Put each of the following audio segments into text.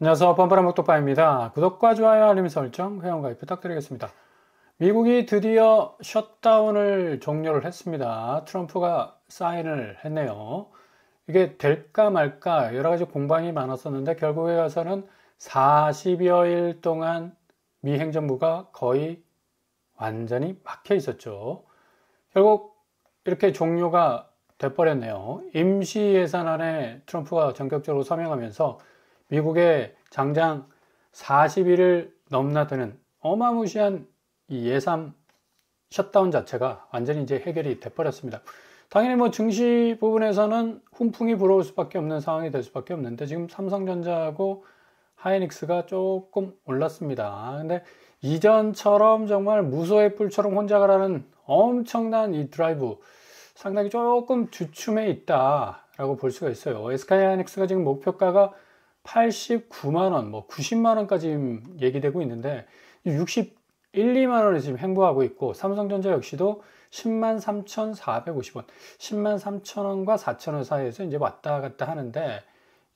안녕하세요. 뻔뻔한 목독바입니다. 구독과 좋아요, 알림 설정, 회원가입 부탁드리겠습니다. 미국이 드디어 셧다운을 종료를 했습니다. 트럼프가 사인을 했네요. 이게 될까 말까 여러 가지 공방이 많았었는데 결국에 가서는 40여일 동안 미 행정부가 거의 완전히 막혀 있었죠. 결국 이렇게 종료가 돼버렸네요. 임시 예산안에 트럼프가 전격적으로 서명하면서 미국의 장장 40일을 넘나드는 어마무시한 이 예산 셧다운 자체가 완전히 이제 해결이 돼버렸습니다. 당연히 뭐 증시 부분에서는 훈풍이 불어올 수밖에 없는 상황이 될 수밖에 없는데 지금 삼성전자하고 하이닉스가 조금 올랐습니다. 근데 이전처럼 정말 무소의 뿔처럼 혼자 가라는 엄청난 이 드라이브 상당히 조금 주춤해 있다라고 볼 수가 있어요. SK하이닉스가 지금 목표가가 89만원, 뭐 90만원까지 얘기되고 있는데 61, 2만원에 지금 행보하고 있고 삼성전자 역시도 103,450원, 103,000원과 4,000원 사이에서 이제 왔다 갔다 하는데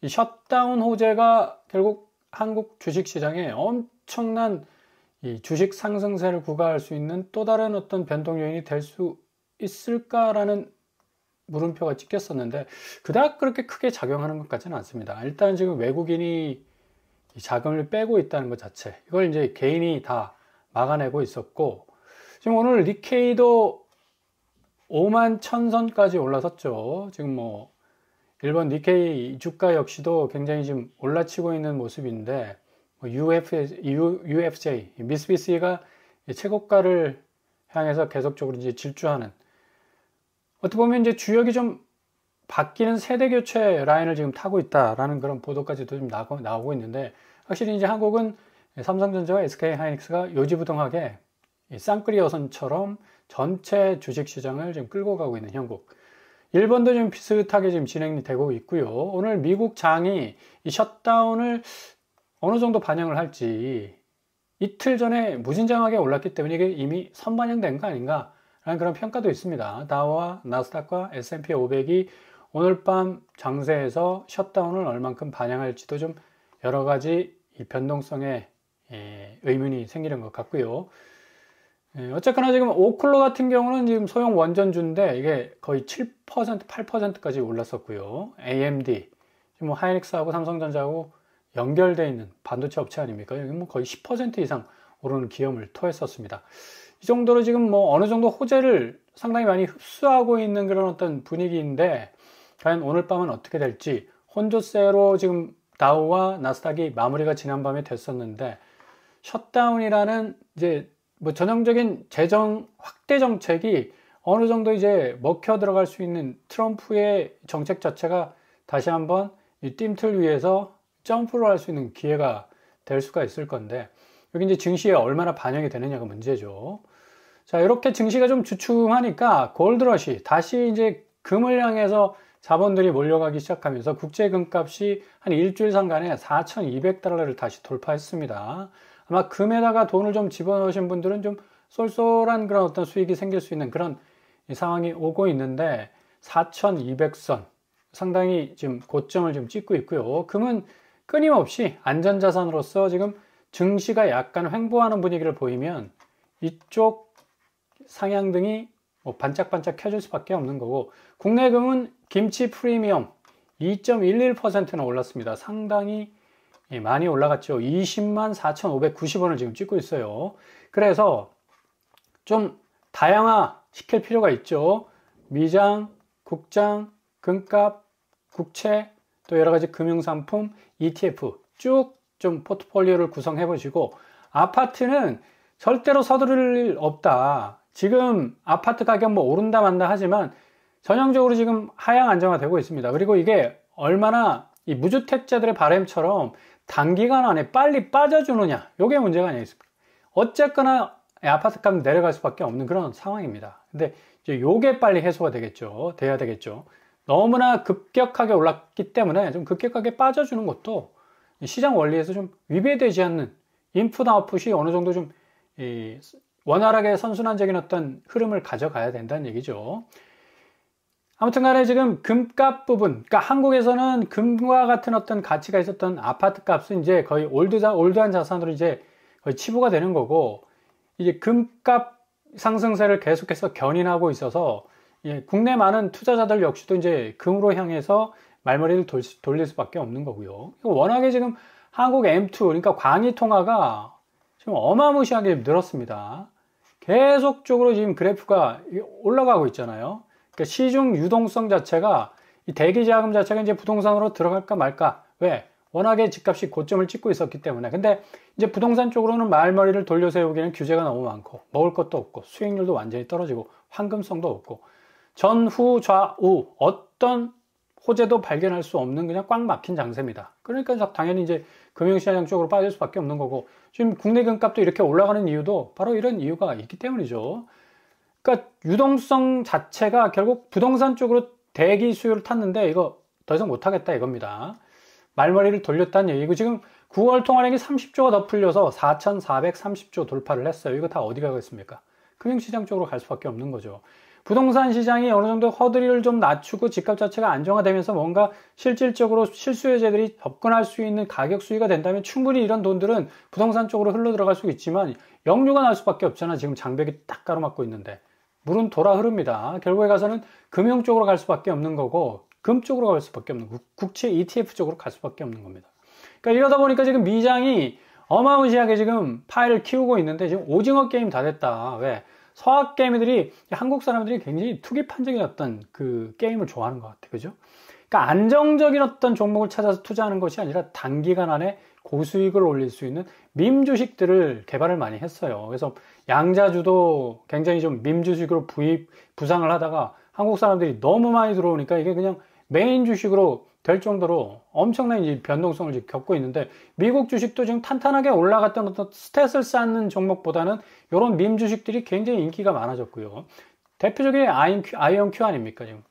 이 셧다운 호재가 결국 한국 주식시장에 엄청난 이 주식 상승세를 구가할 수 있는 또 다른 어떤 변동 요인이 될 수 있을까라는 물음표가 찍혔었는데 그닥 그렇게 크게 작용하는 것 같지는 않습니다. 일단 지금 외국인이 자금을 빼고 있다는 것 자체 이걸 이제 개인이 다 막아내고 있었고 지금 오늘 니케이도 5만 1000선까지 올라섰죠. 지금 뭐 일본 니케이 주가 역시도 굉장히 지금 올라치고 있는 모습인데 UFJ 미쓰비시가 최고가를 향해서 계속적으로 이제 질주하는 어떻게 보면 이제 주역이 좀 바뀌는 세대 교체 라인을 지금 타고 있다라는 그런 보도까지도 좀 나오고 있는데 확실히 이제 한국은 삼성전자와 SK하이닉스가 요지부동하게 쌍끌이 어선처럼 전체 주식시장을 지금 끌고 가고 있는 형국. 일본도 좀 비슷하게 지금 진행이 되고 있고요. 오늘 미국 장이 이 셧다운을 어느 정도 반영을 할지 이틀 전에 무진장하게 올랐기 때문에 이게 이미 선반영된 거 아닌가 라는 그런 평가도 있습니다. 다우와 나스닥과 S&P 500이 오늘 밤 장세에서 셧다운을 얼만큼 반영할지도 좀 여러 가지 이 변동성에 의문이 생기는 것 같고요. 어쨌거나 지금 오클로 같은 경우는 지금 소형 원전주인데 이게 거의 7%, 8%까지 올랐었고요. AMD, 뭐 하이닉스하고 삼성전자하고 연결되어 있는 반도체 업체 아닙니까? 여기 뭐 거의 10% 이상 오르는 기염을 토했었습니다. 이 정도로 지금 뭐 어느 정도 호재를 상당히 많이 흡수하고 있는 그런 어떤 분위기인데 과연 오늘 밤은 어떻게 될지 혼조세로 지금 다우와 나스닥이 마무리가 지난밤에 됐었는데 셧다운이라는 이제 뭐 전형적인 재정 확대 정책이 어느 정도 이제 먹혀 들어갈 수 있는 트럼프의 정책 자체가 다시 한번 이 뜀틀 위에서 점프를 할 수 있는 기회가 될 수가 있을 건데 여기 이제 증시에 얼마나 반영이 되느냐가 문제죠. 자, 이렇게 증시가 좀 주춤하니까 골드러시 다시 이제 금을 향해서 자본들이 몰려가기 시작하면서 국제 금값이 한 일주일 상간에 4,200달러를 다시 돌파했습니다. 아마 금에다가 돈을 좀 집어넣으신 분들은 좀 쏠쏠한 그런 어떤 수익이 생길 수 있는 그런 상황이 오고 있는데 4,200선 상당히 지금 고점을 좀 찍고 있고요. 금은 끊임없이 안전자산으로서 지금 증시가 약간 횡보하는 분위기를 보이면 이쪽 상향등이 뭐 반짝반짝 켜질 수밖에 없는 거고 국내 금은 김치 프리미엄 2.11%나 올랐습니다. 상당히 많이 올라갔죠. 20만 4,590원을 지금 찍고 있어요. 그래서 좀 다양화 시킬 필요가 있죠. 미장, 국장, 금값, 국채, 또 여러 가지 금융상품, ETF 쭉 좀 포트폴리오를 구성해 보시고 아파트는 절대로 서두를 일 없다. 지금 아파트 가격 뭐 오른다 만다 하지만 전형적으로 지금 하향 안정화되고 있습니다. 그리고 이게 얼마나 이 무주택자들의 바람처럼 단기간 안에 빨리 빠져주느냐 이게 문제가 아니겠습니까? 어쨌거나 아파트 값 내려갈 수밖에 없는 그런 상황입니다. 근데 이제 요게 빨리 해소가 돼야 되겠죠. 너무나 급격하게 올랐기 때문에 좀 급격하게 빠져주는 것도 시장 원리에서 좀 위배되지 않는 인풋 아웃풋이 어느 정도 좀 원활하게 선순환적인 어떤 흐름을 가져가야 된다는 얘기죠. 아무튼 간에 지금 금값 부분, 그러니까 한국에서는 금과 같은 어떤 가치가 있었던 아파트 값은 이제 거의 올드한 자산으로 이제 거의 치부가 되는 거고, 이제 금값 상승세를 계속해서 견인하고 있어서, 예, 국내 많은 투자자들 역시도 이제 금으로 향해서 말머리를 돌릴 수밖에 없는 거고요. 워낙에 지금 한국 M2, 그러니까 광의 통화가 지금 어마무시하게 늘었습니다. 계속적으로 지금 그래프가 올라가고 있잖아요. 그러니까 시중 유동성 자체가, 이 대기 자금 자체가 이제 부동산으로 들어갈까 말까. 왜? 워낙에 집값이 고점을 찍고 있었기 때문에. 근데 이제 부동산 쪽으로는 말머리를 돌려 세우기에는 규제가 너무 많고, 먹을 것도 없고, 수익률도 완전히 떨어지고, 황금성도 없고, 전후 좌우 어떤 호재도 발견할 수 없는 그냥 꽉 막힌 장세입니다. 그러니까 당연히 이제 금융시장 쪽으로 빠질 수밖에 없는 거고, 지금 국내 금값도 이렇게 올라가는 이유도 바로 이런 이유가 있기 때문이죠. 그러니까 유동성 자체가 결국 부동산 쪽으로 대기 수요를 탔는데 이거 더 이상 못하겠다 이겁니다. 말머리를 돌렸다는 얘기고, 지금 9월 통화량이 30조가 더 풀려서 4,430조 돌파를 했어요. 이거 다 어디 가겠습니까? 금융시장 쪽으로 갈 수밖에 없는 거죠. 부동산 시장이 어느 정도 허들이를 좀 낮추고 집값 자체가 안정화되면서 뭔가 실질적으로 실수요자들이 접근할 수 있는 가격 수위가 된다면 충분히 이런 돈들은 부동산 쪽으로 흘러 들어갈 수 있지만 역류가 날 수밖에 없잖아. 지금 장벽이 딱 가로막고 있는데. 물은 돌아 흐릅니다. 결국에 가서는 금융 쪽으로 갈 수밖에 없는 거고, 금 쪽으로 갈 수밖에 없는 거고, 국채 ETF 쪽으로 갈 수밖에 없는 겁니다. 그러니까 이러다 보니까 지금 미장이 어마무시하게 지금 파일을 키우고 있는데 지금 오징어 게임 다 됐다. 왜? 서학 게임들이, 한국 사람들이 굉장히 투기판적인 어떤 그 게임을 좋아하는 것 같아요. 그죠? 그러니까 안정적인 어떤 종목을 찾아서 투자하는 것이 아니라 단기간 안에 고수익을 올릴 수 있는 밈 주식들을 개발을 많이 했어요. 그래서 양자주도 굉장히 좀 밈 주식으로 부상을 하다가 한국 사람들이 너무 많이 들어오니까 이게 그냥 메인 주식으로 될 정도로 엄청난 이제 변동성을 지금 겪고 있는데, 미국 주식도 지금 탄탄하게 올라갔던 어떤 스탯을 쌓는 종목보다는 이런 밈 주식들이 굉장히 인기가 많아졌고요. 대표적인 아이언큐 아닙니까? 지금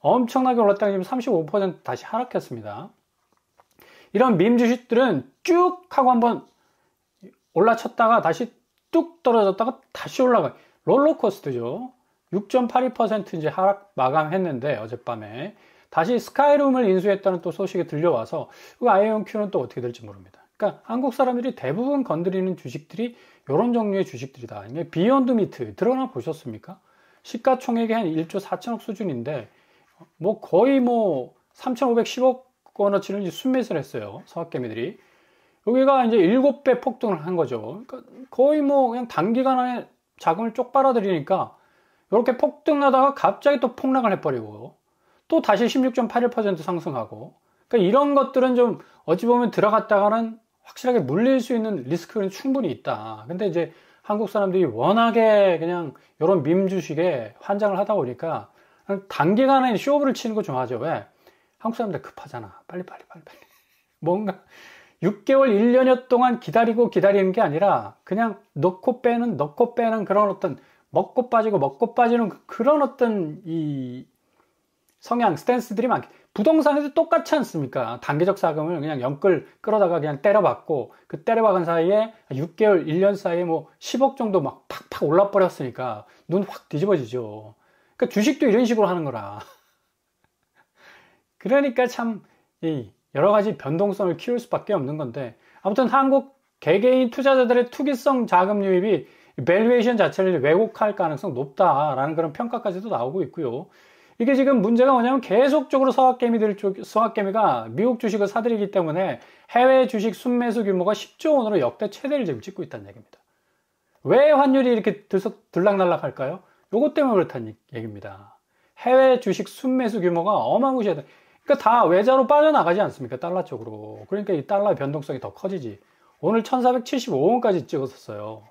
엄청나게 올랐다가 지금 35% 다시 하락했습니다. 이런 밈 주식들은 쭉 하고 한번 올라쳤다가 다시 뚝 떨어졌다가 다시 올라가. 롤러코스터죠. 6.82% 이제 하락 마감했는데 어젯밤에 다시 스카이룸을 인수했다는 또 소식이 들려와서 그 아이언큐는 또 어떻게 될지 모릅니다. 그러니까 한국 사람들이 대부분 건드리는 주식들이 이런 종류의 주식들이다. 이게 비욘드 미트 들어나 보셨습니까? 시가총액이 한 1조 4천억 수준인데 뭐 거의 뭐 3,510억 원어치를 순매수를 했어요. 서학개미들이. 여기가 이제 7배 폭등을 한 거죠. 그러니까 거의 뭐 그냥 단기간 안에 자금을 쪽 빨아들이니까 이렇게 폭등하다가 갑자기 또 폭락을 해버리고 또 다시 16.81% 상승하고, 그러니까 이런 것들은 좀 어찌 보면 들어갔다가는 확실하게 물릴 수 있는 리스크는 충분히 있다. 근데 이제 한국 사람들이 워낙에 그냥 이런 밈 주식에 환장을 하다 보니까 단기간에 쇼부를 치는 거 좋아하죠. 왜? 한국 사람들 급하잖아. 빨리. 뭔가 6개월, 1년여 동안 기다리는 게 아니라 그냥 넣고 빼는 그런 어떤 먹고 빠지는 그런 어떤 이 성향, 스탠스들이 많게. 부동산에도 똑같지 않습니까? 단기적 자금을 그냥 영끌 끌어다가 그냥 때려박고, 그 때려박은 사이에 6개월, 1년 사이에 뭐 10억 정도 막 팍팍 올라버렸으니까 눈 확 뒤집어지죠. 그러니까 주식도 이런 식으로 하는 거라. 그러니까 참 여러 가지 변동성을 키울 수밖에 없는 건데, 아무튼 한국 개개인 투자자들의 투기성 자금 유입이 밸류에이션 자체를 왜곡할 가능성 높다라는 그런 평가까지도 나오고 있고요. 이게 지금 문제가 뭐냐면 계속적으로 서학개미가 미국 주식을 사들이기 때문에 해외 주식 순매수 규모가 10조 원으로 역대 최대를 지금 찍고 있다는 얘기입니다. 왜 환율이 이렇게 들락날락 할까요? 요것 때문에 그렇다는 얘기입니다. 해외 주식 순매수 규모가 어마무시하다. 그러니까 다 외자로 빠져나가지 않습니까? 달러 쪽으로. 그러니까 이 달러의 변동성이 더 커지지. 오늘 1475원까지 찍었었어요.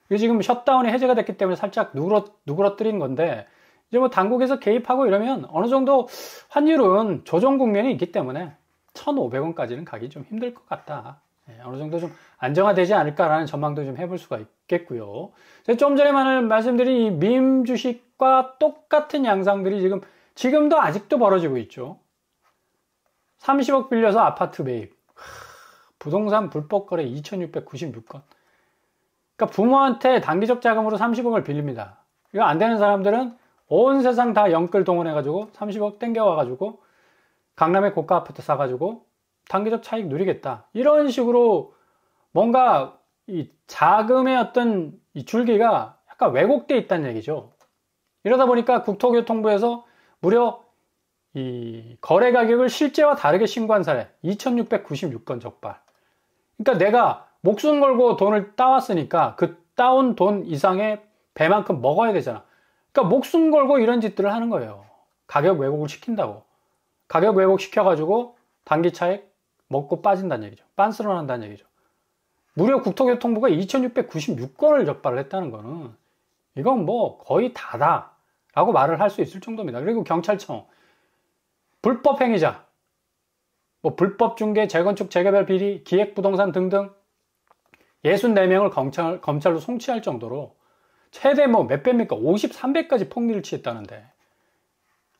이게 지금 셧다운이 해제가 됐기 때문에 살짝 누그러뜨린 건데, 이제 뭐 당국에서 개입하고 이러면 어느 정도 환율은 조정 국면이 있기 때문에 1,500원까지는 가기 좀 힘들 것 같다. 어느 정도 좀 안정화되지 않을까라는 전망도 좀 해볼 수가 있겠고요. 좀 전에 말씀드린 이 밈 주식과 똑같은 양상들이 지금도 아직도 벌어지고 있죠. 30억 빌려서 아파트 매입. 부동산 불법 거래 2,696건. 그러니까 부모한테 단기적 자금으로 30억을 빌립니다. 이거 안 되는 사람들은 온 세상 다 영끌 동원해가지고 30억 땡겨와가지고 강남에 고가 아파트 사가지고 단기적 차익 누리겠다. 이런 식으로 뭔가 이 자금의 어떤 이 줄기가 약간 왜곡돼 있다는 얘기죠. 이러다 보니까 국토교통부에서 무려 이 거래 가격을 실제와 다르게 신고한 사례 2696건 적발. 그러니까 내가 목숨 걸고 돈을 따왔으니까 그 따온 돈 이상의 배만큼 먹어야 되잖아. 그러니까 목숨 걸고 이런 짓들을 하는 거예요. 가격 왜곡을 시킨다고. 가격 왜곡 시켜가지고 단기 차익 먹고 빠진다는 얘기죠. 빤스런 한다는 얘기죠. 무려 국토교통부가 2696건을 적발을 했다는 거는 이건 뭐 거의 다다 라고 말을 할 수 있을 정도입니다. 그리고 경찰청 불법 행위자, 뭐 불법 중개, 재건축, 재개발 비리, 기획부동산 등등 64명을 검찰로 송치할 정도로 최대 뭐 몇 배입니까? 50, 300까지 폭리를 취했다는데.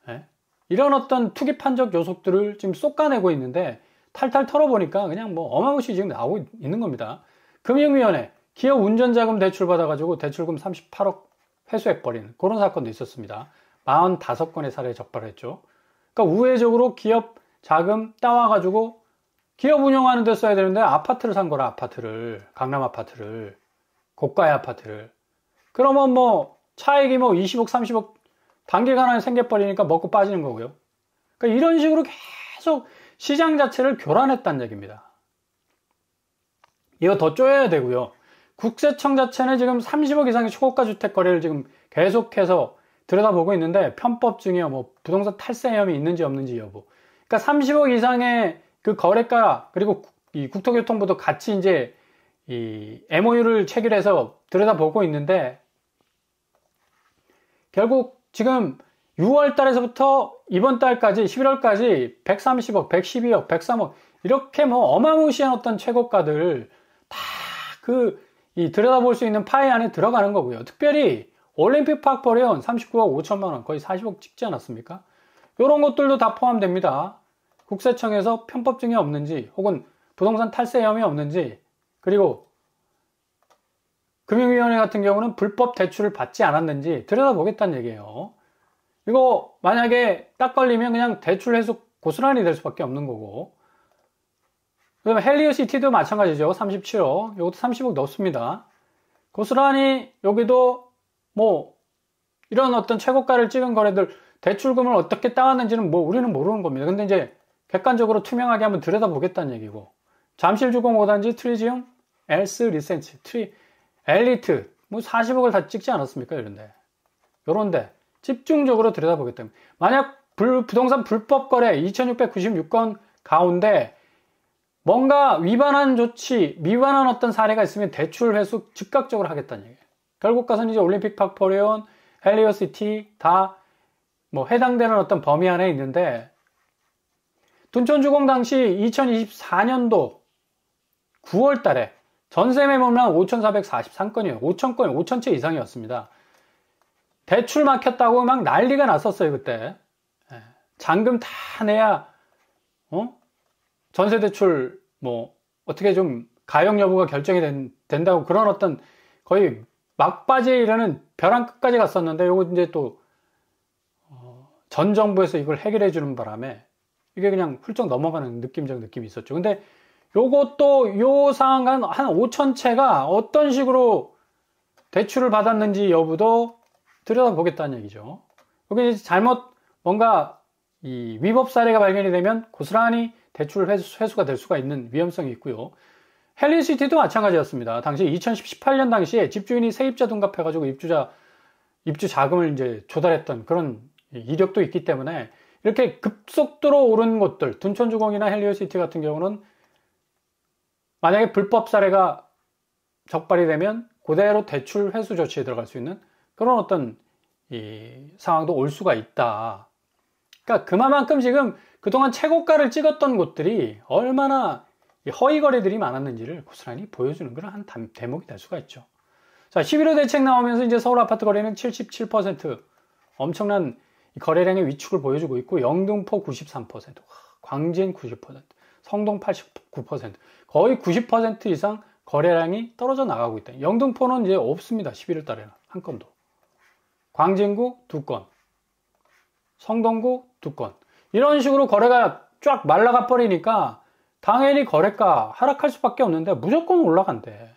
예? 이런 어떤 투기 판적 요소들을 지금 쏟아내고 있는데 탈탈 털어보니까 그냥 뭐 어마무시 지금 나오고 있는 겁니다. 금융위원회 기업 운전자금 대출 받아가지고 대출금 38억 회수해버리는 그런 사건도 있었습니다. 45건의 사례 적발했죠. 그러니까 우회적으로 기업 자금 따와가지고 기업 운영하는 데 써야 되는데 아파트를 산 거라. 아파트를, 강남 아파트를, 고가의 아파트를. 그러면 뭐 차익이 뭐 20억 30억 단기간에 생겨버리니까 먹고 빠지는 거고요. 그러니까 이런 식으로 계속 시장 자체를 교란했다는 얘기입니다. 이거 더 쪼여야 되고요. 국세청 자체는 지금 30억 이상의 초고가 주택 거래를 지금 계속해서 들여다보고 있는데 편법 중에 뭐 부동산 탈세 혐의 있는지 없는지 여부. 그러니까 30억 이상의 그 거래가 그리고 이 국토교통부도 같이 이제 이 MOU를 체결해서 들여다보고 있는데 결국 지금 6월 달에서부터 이번 달까지 11월까지 130억, 112억, 103억 이렇게 뭐 어마무시한 어떤 최고가들 다 이 들여다볼 수 있는 파이 안에 들어가는 거고요. 특별히 올림픽 파크 포레온 39억 5천만 원 거의 40억 찍지 않았습니까? 이런 것들도 다 포함됩니다. 국세청에서 편법 증여 없는지 혹은 부동산 탈세 혐의 없는지 그리고 금융위원회 같은 경우는 불법 대출을 받지 않았는지 들여다보겠다는 얘기예요. 이거 만약에 딱 걸리면 그냥 대출 해소 고스란히 될 수밖에 없는 거고. 그다음에 헬리오시티도 마찬가지죠. 37억. 이것도 30억 넣습니다. 고스란히 여기도 뭐 이런 어떤 최고가를 찍은 거래들 대출금을 어떻게 따왔는지는 뭐 우리는 모르는 겁니다. 근데 이제 객관적으로 투명하게 한번 들여다보겠다는 얘기고. 잠실주공 5단지 트리지움, 엘스 리센츠, 엘리트 뭐 40억을 다 찍지 않았습니까? 이런데. 요런데 집중적으로 들여다보겠다는. 만약 부동산 불법 거래 2696건 가운데 뭔가 위반한 조치, 미반한 어떤 사례가 있으면 대출 회수 즉각적으로 하겠다는 얘기예요. 결국 가서는 이제 올림픽 파크 포레온, 헬리오시티 다 뭐 해당되는 어떤 범위 안에 있는데 둔촌주공 당시 2024년도 9월 달에 전세 매물만 5,443건이에요. 5,000건, 5,000채 이상이었습니다. 대출 막혔다고 막 난리가 났었어요, 그때. 잔금 다 내야, 전세 대출, 뭐, 어떻게 좀 가용 여부가 결정이 된다고 그런 어떤 거의 막바지에 이르는 벼랑 끝까지 갔었는데, 요거 이제 또, 전 정부에서 이걸 해결해 주는 바람에 이게 그냥 훌쩍 넘어가는 느낌적 느낌이 있었죠. 근데 요것도 요 상한 한 5,000채가 어떤 식으로 대출을 받았는지 여부도 들여다보겠다는 얘기죠. 여기 잘못 뭔가 이 위법 사례가 발견이 되면 고스란히 대출 회수가 될 수가 있는 위험성이 있고요. 헬리시티도 마찬가지였습니다. 당시 2018년 당시에 집주인이 세입자 둔갑해가지고 입주 자금을 이제 조달했던 그런 이력도 있기 때문에 이렇게 급속도로 오른 곳들, 둔촌주공이나 헬리오시티 같은 경우는 만약에 불법 사례가 적발이 되면 그대로 대출 회수 조치에 들어갈 수 있는 그런 어떤 이 상황도 올 수가 있다. 그러니까 그만큼 지금 그동안 최고가를 찍었던 곳들이 얼마나 허위 거래들이 많았는지를 고스란히 보여주는 그런 한 대목이 될 수가 있죠. 자, 11호 대책 나오면서 이제 서울 아파트 거래는 77% 엄청난 거래량의 위축을 보여주고 있고, 영등포 93%, 광진 90%, 성동 89%, 거의 90% 이상 거래량이 떨어져 나가고 있다. 영등포는 이제 없습니다. 11월 달에는 한 건도. 광진구 2건, 성동구 2건. 이런 식으로 거래가 쫙 말라가 버리니까 당연히 거래가 하락할 수밖에 없는데 무조건 올라간대.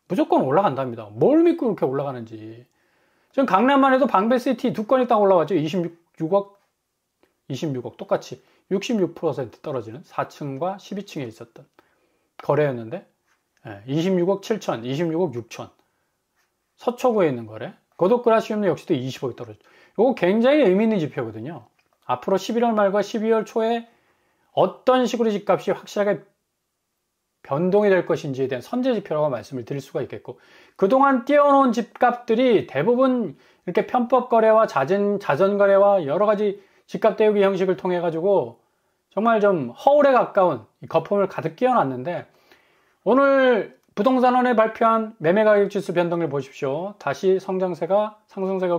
무조건 올라간답니다. 뭘 믿고 그렇게 올라가는지. 지금 강남만 해도 방배시티 2건이 딱 올라왔죠. 26억 똑같이 66% 떨어지는 4층과 12층에 있었던 거래였는데 26억 7천, 26억 6천. 서초구에 있는 거래. 고덕그라시움도 역시도 20억이 떨어졌죠. 이거 굉장히 의미 있는 지표거든요. 앞으로 11월 말과 12월 초에 어떤 식으로 집값이 확실하게 변동이 될 것인지에 대한 선제 지표라고 말씀을 드릴 수가 있겠고, 그동안 띄워놓은 집값들이 대부분 이렇게 편법 거래와 자전 거래와 여러 가지 집값 대우기 형식을 통해 가지고 정말 좀 허울에 가까운 거품을 가득 끼워놨는데, 오늘 부동산원에 발표한 매매가격지수 변동을 보십시오. 다시 상승세가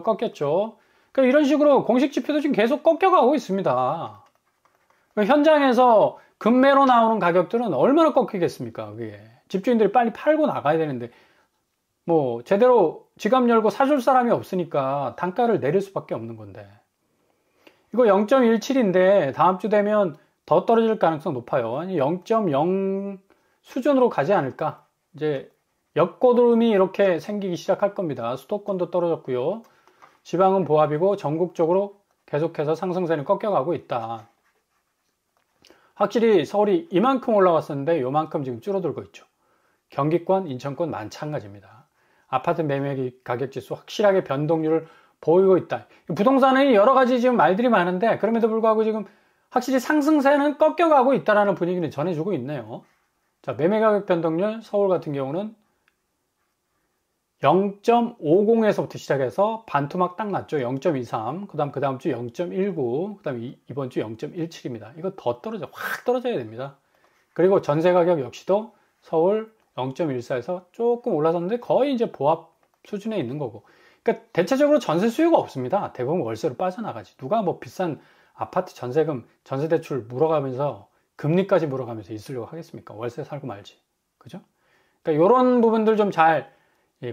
꺾였죠. 그러니까 이런 식으로 공식 지표도 지금 계속 꺾여가고 있습니다. 현장에서 급매로 나오는 가격들은 얼마나 꺾이겠습니까? 그게 집주인들이 빨리 팔고 나가야 되는데 뭐 제대로 지갑 열고 사줄 사람이 없으니까 단가를 내릴 수밖에 없는 건데, 이거 0.17인데 다음 주 되면 더 떨어질 가능성 높아요. 아니 0.0 수준으로 가지 않을까? 이제 역고름이 이렇게 생기기 시작할 겁니다. 수도권도 떨어졌고요. 지방은 보합이고 전국적으로 계속해서 상승세는 꺾여가고 있다. 확실히 서울이 이만큼 올라왔었는데 요만큼 지금 줄어들고 있죠. 경기권, 인천권 마찬가지입니다. 아파트 매매 가격지수 확실하게 변동률을 보이고 있다. 부동산의 여러 가지 지금 말들이 많은데 그럼에도 불구하고 지금 확실히 상승세는 꺾여가고 있다는 분위기는 전해주고 있네요. 자, 매매 가격 변동률 서울 같은 경우는 0.50에서부터 시작해서 반토막 딱 났죠. 0.23, 그 다음 주 0.19, 그 다음 이번 주 0.17입니다. 이거 더 확 떨어져야 됩니다. 그리고 전세 가격 역시도 서울 0.14에서 조금 올라섰는데 거의 이제 보합 수준에 있는 거고. 그러니까 대체적으로 전세 수요가 없습니다. 대부분 월세로 빠져나가지. 누가 뭐 비싼 아파트 전세금, 전세 대출 물어가면서 금리까지 물어가면서 있으려고 하겠습니까? 월세 살고 말지. 그죠? 그러니까 이런 부분들 좀 잘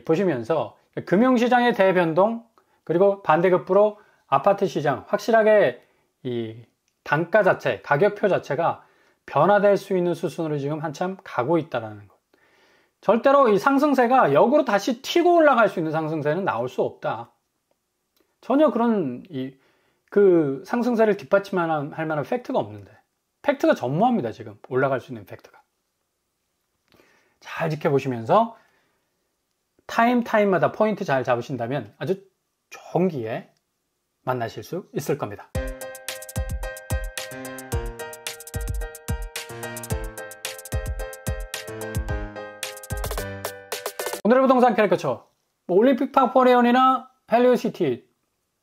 보시면서 금융시장의 대변동, 그리고 반대급부로 아파트 시장 확실하게 이 단가 자체, 가격표 자체가 변화될 수 있는 수순으로 지금 한참 가고 있다는 것. 절대로 이 상승세가 역으로 다시 튀고 올라갈 수 있는 상승세는 나올 수 없다. 전혀 그런 그 상승세를 뒷받침할 만한 팩트가 없는데, 팩트가 전무합니다. 지금 올라갈 수 있는 팩트가. 잘 지켜보시면서 타임마다 포인트 잘 잡으신다면 아주 좋은 기회에 만나실 수 있을 겁니다. 오늘의 부동산 캐릭터처, 올림픽 파포레온이나 헬리오시티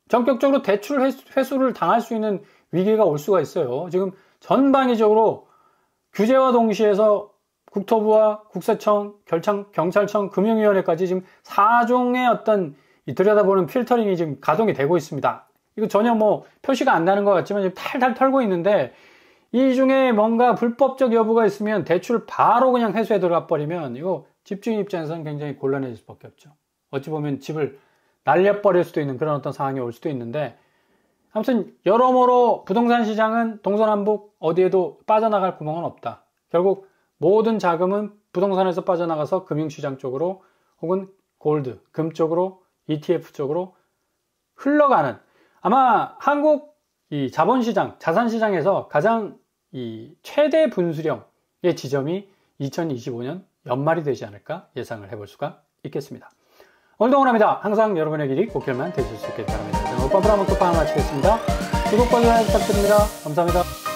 전격적으로 대출 회수를 당할 수 있는 위기가 올 수가 있어요. 지금 전방위적으로 규제와 동시에서 국토부와 국세청, 경찰청, 금융위원회까지 지금 4종의 어떤 들여다보는 필터링이 지금 가동이 되고 있습니다. 이거 전혀 뭐 표시가 안 나는 것 같지만 지금 탈탈 털고 있는데, 이 중에 뭔가 불법적 여부가 있으면 대출 바로 그냥 회수해 들어가 버리면 이거 집주인 입장에서는 굉장히 곤란해질 수밖에 없죠. 어찌 보면 집을 날려버릴 수도 있는 그런 어떤 상황이 올 수도 있는데, 아무튼 여러모로 부동산 시장은 동서남북 어디에도 빠져나갈 구멍은 없다. 결국 모든 자금은 부동산에서 빠져나가서 금융시장 쪽으로 혹은 골드, 금 쪽으로, ETF 쪽으로 흘러가는, 아마 한국 이 자본시장, 자산시장에서 가장 이 최대 분수령의 지점이 2025년 연말이 되지 않을까 예상을 해볼 수가 있겠습니다. 오늘도 응원합니다. 항상 여러분의 길이 곱길만 되실 수 있길 바랍니다. 저는 오빠브라모 톡방을 마치겠습니다. 구독과 좋아요 부탁드립니다. 감사합니다.